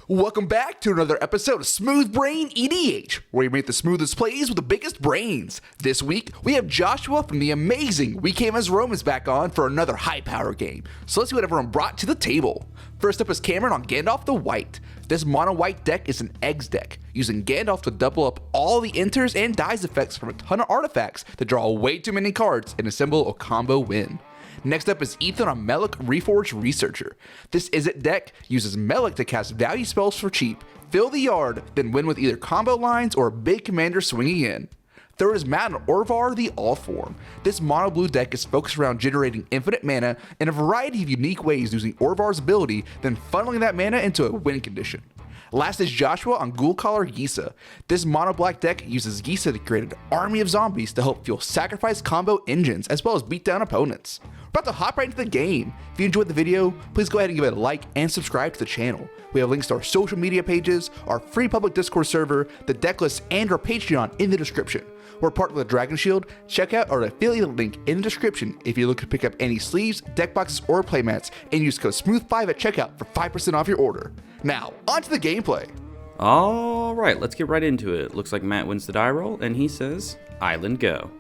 Welcome back to another episode of SmoothBrainEDH, where we make the smoothest plays with the biggest brains. This week, we have Joshua from the amazing We Came as Romans back on for another high-power game. So let's see what everyone brought to the table. First up is Cameron on Gandalf the White. This mono-white deck is an eggs deck, using Gandalf to double up all the enters and dies effects from a ton of artifacts to draw way too many cards and assemble a combo win. Next up is Ethan on Melek Reforged Researcher. This Izzet deck uses Melek to cast value spells for cheap, fill the yard, then win with either combo lines or a big commander swinging in. Third is Matt on Orvar the Allform. This mono blue deck is focused around generating infinite mana in a variety of unique ways using Orvar's ability, then funneling that mana into a win condition. Last is Joshua on Ghoulcaller Gisa. This mono black deck uses Gisa to create an army of zombies to help fuel sacrifice combo engines as well as beat down opponents. We're about to hop right into the game. If you enjoyed the video, please go ahead and give it a like and subscribe to the channel. We have links to our social media pages, our free public Discord server, the Decklists, and our Patreon in the description. We're part of the Dragon Shield. Check out our affiliate link in the description if you look to pick up any sleeves, deck boxes, or playmats, and use code SMOOTH5 at checkout for 5% off your order. Now, on to the gameplay. Alright, let's get right into it. Looks like Matt wins the die roll, and he says, Island Go.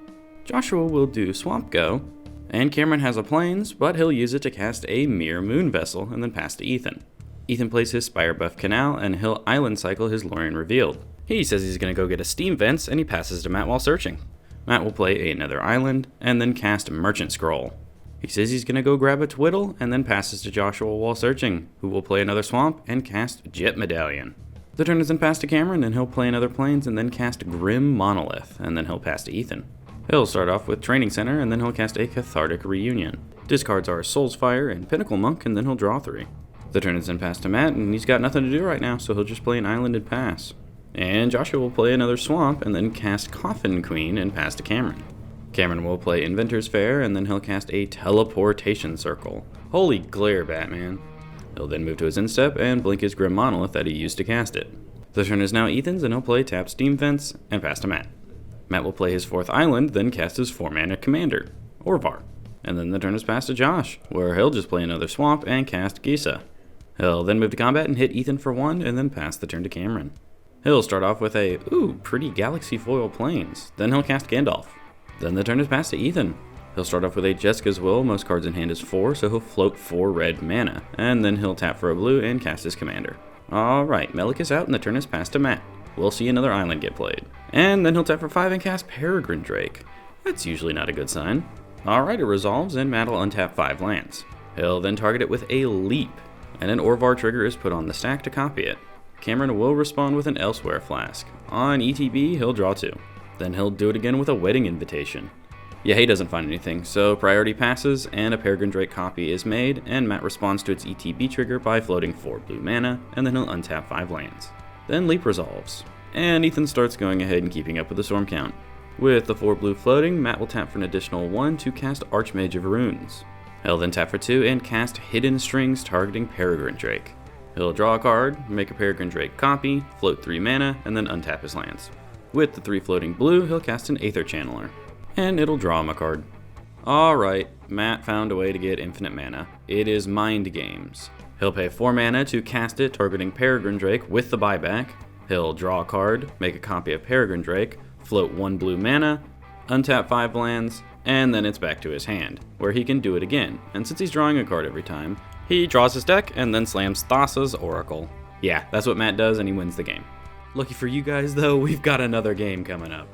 Joshua will do Swamp Go, and Cameron has a Plains, but he'll use it to cast a Mere Moon Vessel and then pass to Ethan. Ethan plays his Spire Buff Canal, and he'll Island Cycle his Lorien Revealed. He says he's going to go get a Steam Vents, and he passes to Matt while searching. Matt will play another Island, and then cast Merchant Scroll. He says he's going to go grab a Twiddle, and then passes to Joshua while searching, who will play another Swamp and cast Jet Medallion. The turn is then passed to Cameron, and he'll play another Plains, and then cast Grim Monolith, and then he'll pass to Ethan. He'll start off with Training Center, and then he'll cast a Cathartic Reunion. Discards are Soul's Fire and Pinnacle Monk, and then he'll draw 3. The turn is then passed to Matt, and he's got nothing to do right now, so he'll just play an Island and pass. And Joshua will play another Swamp, and then cast Coffin Queen and pass to Cameron. Cameron will play Inventor's Fair, and then he'll cast a Teleportation Circle. Holy glare, Batman. He'll then move to his Instep and blink his Grim Monolith that he used to cast it. The turn is now Ethan's, and he'll play Tap Steam Fence and pass to Matt. Matt will play his 4th Island, then cast his 4-mana Commander, Orvar. And then the turn is passed to Josh, where he'll just play another Swamp and cast Gisa. He'll then move to combat and hit Ethan for 1, and then pass the turn to Cameron. He'll start off with a, pretty Galaxy Foil Plains. Then he'll cast Gandalf. Then the turn is passed to Ethan. He'll start off with a Jessica's Will. Most cards in hand is 4, so he'll float 4 red mana. And then he'll tap for a blue and cast his commander. Alright, Melek is out and the turn is passed to Matt. We'll see another Island get played. And then he'll tap for 5 and cast Peregrine Drake. That's usually not a good sign. Alright, it resolves and Matt will untap 5 lands. He'll then target it with a Leap. And an Orvar trigger is put on the stack to copy it. Cameron will respond with an Elsewhere Flask. On ETB, he'll draw 2. Then he'll do it again with a Wedding Invitation. Yeah, he doesn't find anything, so priority passes, and a Peregrine Drake copy is made, and Matt responds to its ETB trigger by floating 4 blue mana, and then he'll untap 5 lands. Then Leap resolves, and Ethan starts going ahead and keeping up with the storm count. With the 4 blue floating, Matt will tap for an additional 1 to cast Archmage of Runes. He'll then tap for 2 and cast Hidden Strings targeting Peregrine Drake. He'll draw a card, make a Peregrine Drake copy, float 3 mana, and then untap his lands. With the 3 floating blue, he'll cast an Aether Channeler, and it'll draw him a card. Alright, Matt found a way to get infinite mana. It is Mind Games. He'll pay 4 mana to cast it, targeting Peregrine Drake with the buyback. He'll draw a card, make a copy of Peregrine Drake, float 1 blue mana, untap 5 lands, and then it's back to his hand, where he can do it again. And since he's drawing a card every time, he draws his deck and then slams Thassa's Oracle. Yeah, that's what Matt does, and he wins the game. Lucky for you guys, though, we've got another game coming up.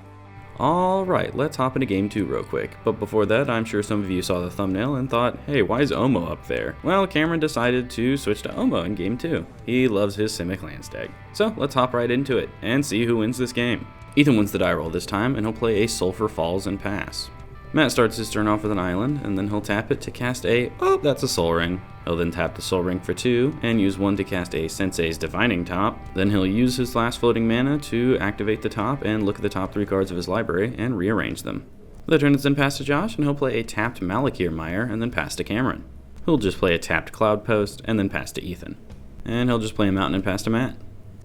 Alright, let's hop into game 2 real quick. But before that, I'm sure some of you saw the thumbnail and thought, hey, why is Omo up there? Well, Cameron decided to switch to Omo in game 2. He loves his Simic Lands deck. So let's hop right into it and see who wins this game. Ethan wins the die roll this time, and he'll play a Sulphur Falls and pass. Matt starts his turn off with an island, and then he'll tap it to cast that's a Soul Ring. He'll then tap the Soul Ring for 2, and use 1 to cast a Sensei's Divining Top. Then he'll use his last floating mana to activate the top and look at the top 3 cards of his library and rearrange them. The turn is then passed to Josh, and he'll play a tapped Malakir Mire and then pass to Cameron. He'll just play a tapped Cloud Post and then pass to Ethan. And he'll just play a Mountain and pass to Matt,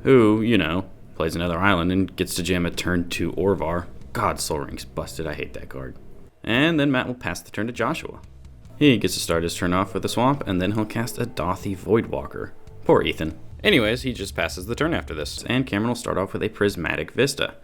who, plays another island and gets to jam a turn 2 Orvar. God, Soul Ring's busted, I hate that card. And then Matt will pass the turn to Joshua. He gets to start his turn off with a swamp, and then he'll cast a Dothy Voidwalker. Poor Ethan. Anyways, he just passes the turn after this, and Cameron will start off with a Prismatic Vista.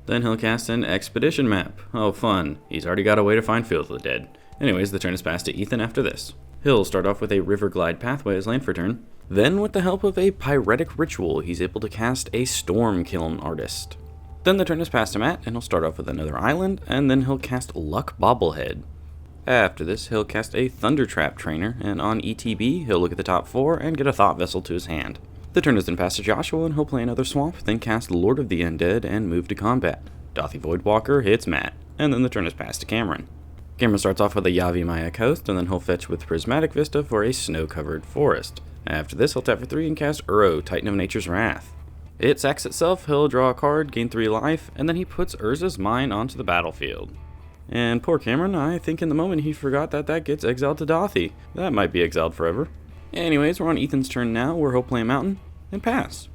Then he'll cast an Expedition Map. Oh fun, he's already got a way to find Field of the Dead. Anyways, the turn is passed to Ethan after this. He'll start off with a Riverglide Pathway as land for turn. Then with the help of a Pyretic Ritual, he's able to cast a Stormkiln Artist. Then the turn is passed to Matt, and he'll start off with another island, and then he'll cast Luck Bobblehead. After this, he'll cast a Thundertrap Trainer, and on ETB, he'll look at the top 4 and get a Thought Vessel to his hand. The turn is then passed to Joshua, and he'll play another swamp, then cast Lord of the Undead and move to combat. Dothy Voidwalker hits Matt, and then the turn is passed to Cameron. Cameron starts off with a Yavimaya Coast, and then he'll fetch with Prismatic Vista for a snow-covered forest. After this, he'll tap for 3 and cast Uro, Titan of Nature's Wrath. It sacks itself, he'll draw a card, gain 3 life, and then he puts Urza's Mine onto the battlefield. And poor Cameron, I think in the moment he forgot that gets exiled to Dothy. That might be exiled forever. Anyways, we're on Ethan's turn now, where he'll play a mountain and pass.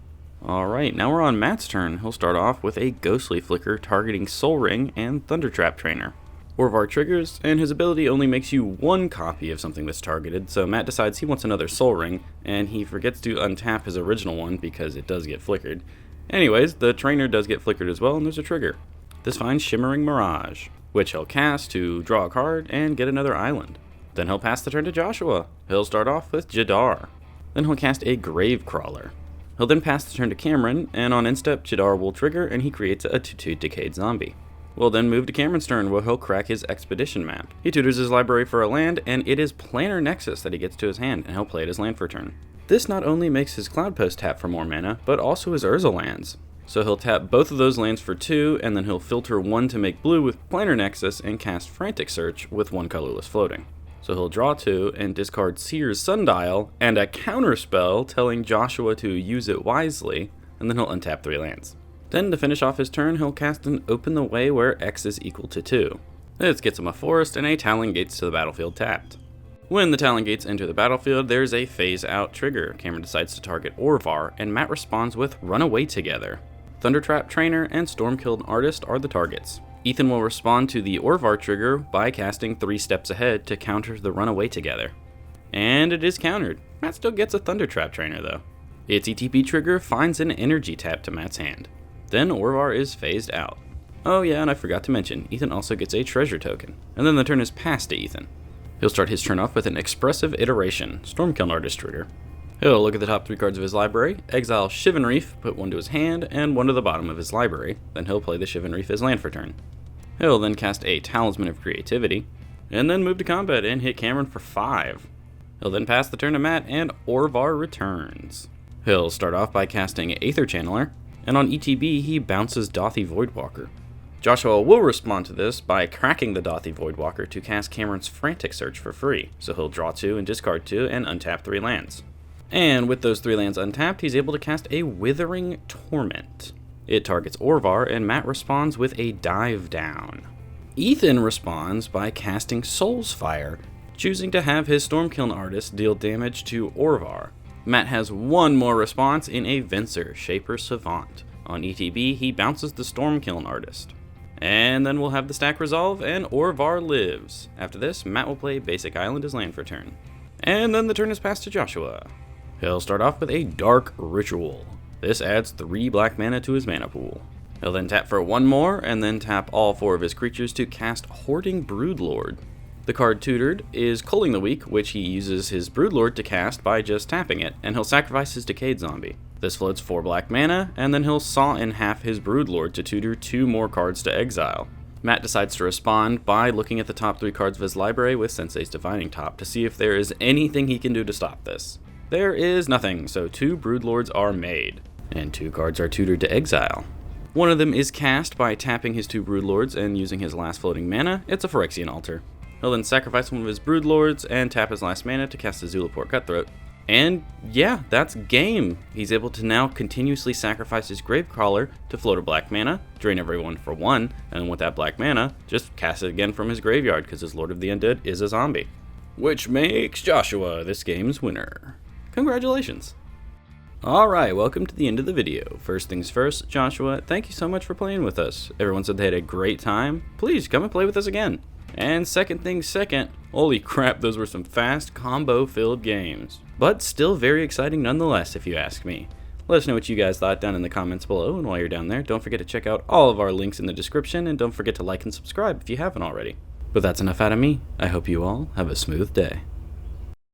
Alright, now we're on Matt's turn. He'll start off with a Ghostly Flicker targeting Soul Ring and Thundertrap Trainer. Orvar triggers, and his ability only makes you 1 copy of something that's targeted, so Matt decides he wants another Soul Ring, and he forgets to untap his original one because it does get flickered. Anyways, the trainer does get flickered as well, and there's a trigger. This finds Shimmering Mirage, which he'll cast to draw a card and get another island. Then he'll pass the turn to Joshua. He'll start off with Jadar. Then he'll cast a Gravecrawler. He'll then pass the turn to Cameron, and on instep, Jadar will trigger, and he creates a 2/2 Decayed Zombie. We'll then move to Cameron's turn, where he'll crack his Expedition Map. He tutors his library for a land, and it is Planar Nexus that he gets to his hand, and he'll play it as land for turn. This not only makes his Cloudpost tap for more mana, but also his Urza lands. So he'll tap both of those lands for 2, and then he'll filter 1 to make blue with Planar Nexus, and cast Frantic Search with 1 colorless floating. So he'll draw 2, and discard Seer's Sundial, and a counterspell telling Joshua to use it wisely, and then he'll untap 3 lands. Then, to finish off his turn, he'll cast an Open the Way where X is equal to 2. This gets him a forest and a Talon Gates to the battlefield tapped. When the Talon Gates enter the battlefield, there's a Phase Out trigger. Cameron decides to target Orvar, and Matt responds with Run Away Together. Thundertrap Trainer and Stormkiln Artist are the targets. Ethan will respond to the Orvar trigger by casting 3 steps ahead to counter the Run Away Together. And it is countered. Matt still gets a Thundertrap Trainer though. Its ETP trigger finds an energy tap to Matt's hand. Then Orvar is phased out. Oh yeah, and I forgot to mention, Ethan also gets a treasure token. And then the turn is passed to Ethan. He'll start his turn off with an Expressive Iteration, Stormkiln Artist trigger. He'll look at the top 3 cards of his library, exile Shivan Reef, put 1 to his hand, and 1 to the bottom of his library. Then he'll play the Shivan Reef as land for turn. He'll then cast a Talisman of Creativity, and then move to combat and hit Cameron for 5. He'll then pass the turn to Matt, and Orvar returns. He'll start off by casting Aether Channeler, and on ETB he bounces Dothy Voidwalker. Joshua will respond to this by cracking the Dothy Voidwalker to cast Cameron's Frantic Search for free, so he'll draw 2 and discard 2 and untap 3 lands. And with those 3 lands untapped, he's able to cast a Withering Torment. It targets Orvar, and Matt responds with a Dive Down. Ethan responds by casting Soul's Fire, choosing to have his Stormkiln Artist deal damage to Orvar. Matt has 1 more response in a Venser, Shaper Savant. On ETB, he bounces the Stormkiln Artist. And then we'll have the stack resolve, and Orvar lives. After this, Matt will play Basic Island as land for turn. And then the turn is passed to Joshua. He'll start off with a Dark Ritual. This adds 3 black mana to his mana pool. He'll then tap for 1 more, and then tap all 4 of his creatures to cast Hoarding Broodlord. The card tutored is Culling the Weak, which he uses his Broodlord to cast by just tapping it, and he'll sacrifice his Decayed Zombie. This floats 4 black mana, and then he'll saw in half his Broodlord to tutor 2 more cards to exile. Matt decides to respond by looking at the top 3 cards of his library with Sensei's Divining Top to see if there is anything he can do to stop this. There is nothing, so 2 Broodlords are made, and 2 cards are tutored to exile. One of them is cast by tapping his 2 Broodlords and using his last floating mana. It's a Phyrexian Altar. He'll then sacrifice one of his Broodlords and tap his last mana to cast a Zulaport Cutthroat. And yeah, that's game. He's able to now continuously sacrifice his Gravecrawler to float a black mana, drain everyone for 1, and with that black mana, just cast it again from his graveyard because his Lord of the Undead is a zombie. Which makes Joshua this game's winner. Congratulations. Alright, welcome to the end of the video. First things first, Joshua, thank you so much for playing with us. Everyone said they had a great time. Please come and play with us again. And second things second, holy crap, those were some fast, combo-filled games. But still very exciting nonetheless, if you ask me. Let us know what you guys thought down in the comments below, and while you're down there, don't forget to check out all of our links in the description, and don't forget to like and subscribe if you haven't already. But that's enough out of me. I hope you all have a smooth day.